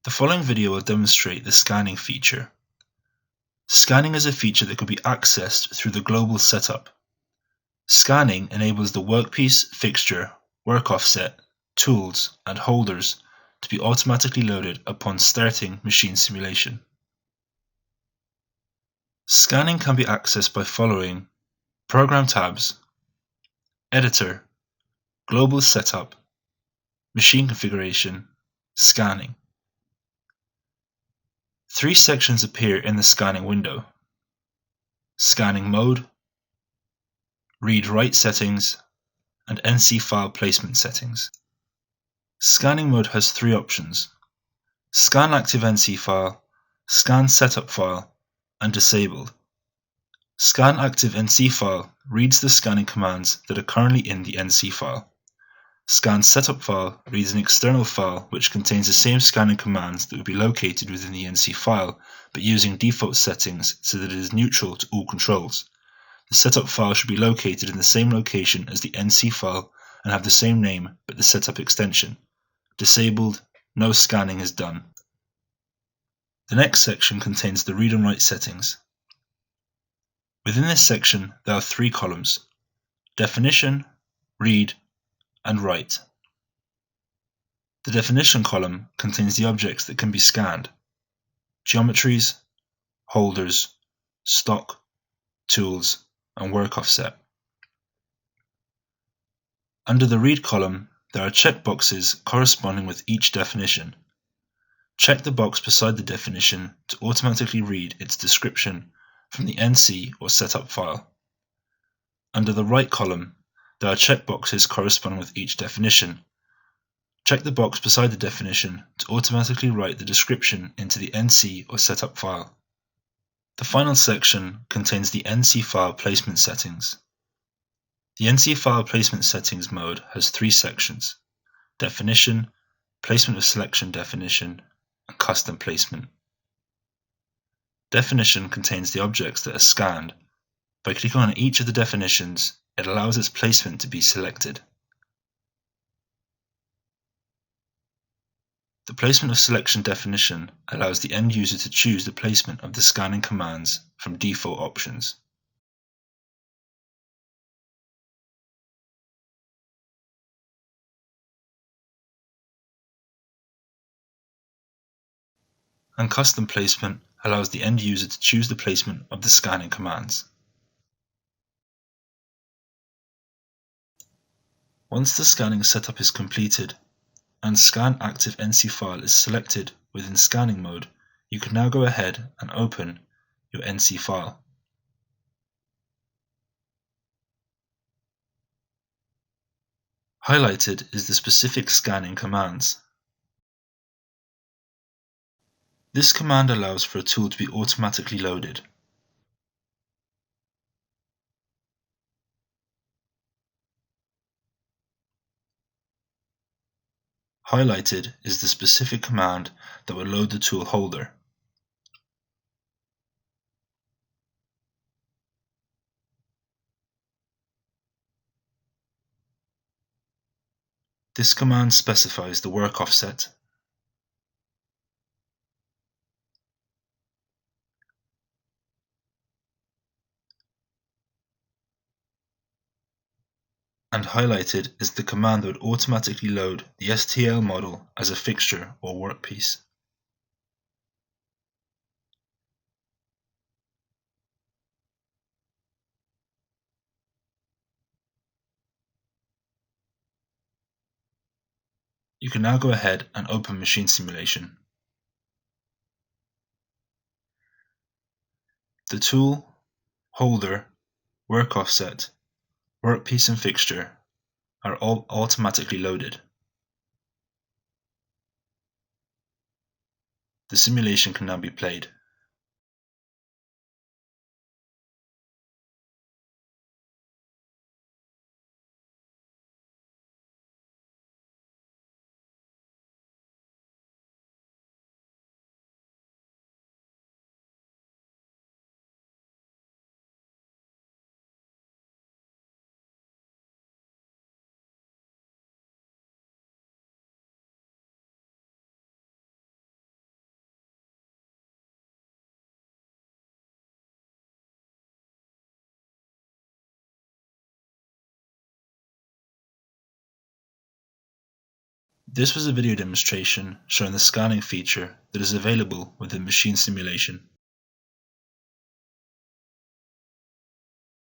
The following video will demonstrate the scanning feature. Scanning is a feature that could be accessed through the global setup. Scanning enables the workpiece, fixture, work offset, tools, and holders to be automatically loaded upon starting machine simulation. Scanning can be accessed by following Program tabs, Editor, Global Setup, Machine Configuration, Scanning. Three sections appear in the scanning window: Scanning Mode, Read-Write Settings, and NC File Placement Settings. Scanning Mode has three options: Scan Active NC File, Scan Setup File, and Disabled. Scan Active NC File reads the scanning commands that are currently in the NC file. Scan Setup File reads an external file which contains the same scanning commands that would be located within the NC file, but using default settings so that it is neutral to all controls. The setup file should be located in the same location as the NC file and have the same name but the setup extension. Disabled, no scanning is done. The next section contains the read and write settings. Within this section there are three columns: Definition, Read, and Write. The Definition column contains the objects that can be scanned: geometries, holders, stock, tools, and work offset. Under the Read column, there are checkboxes corresponding with each definition. Check the box beside the definition to automatically read its description from the NC or setup file. Under the Write column, there are checkboxes corresponding with each definition. Check the box beside the definition to automatically write the description into the NC or setup file. The final section contains the NC file placement settings. The NC file placement settings mode has three sections: Definition, Placement of Selection Definition, and Custom Placement. Definition contains the objects that are scanned. By clicking on each of the definitions, it allows its placement to be selected. The Placement of Selection definition allows the end user to choose the placement of the scanning commands from default options. And Custom Placement allows the end user to choose the placement of the scanning commands. Once the scanning setup is completed and Scan Active NC File is selected within Scanning Mode, you can now go ahead and open your NC file. Highlighted is the specific scanning commands. This command allows for a tool to be automatically loaded. Highlighted is the specific command that will load the tool holder. This command specifies the work offset. And highlighted is the command that would automatically load the STL model as a fixture or workpiece. You can now go ahead and open Machine Simulation. The tool, holder, work offset, workpiece and fixture are all automatically loaded. The simulation can now be played. This was a video demonstration showing the scanning feature that is available within Machine Simulation.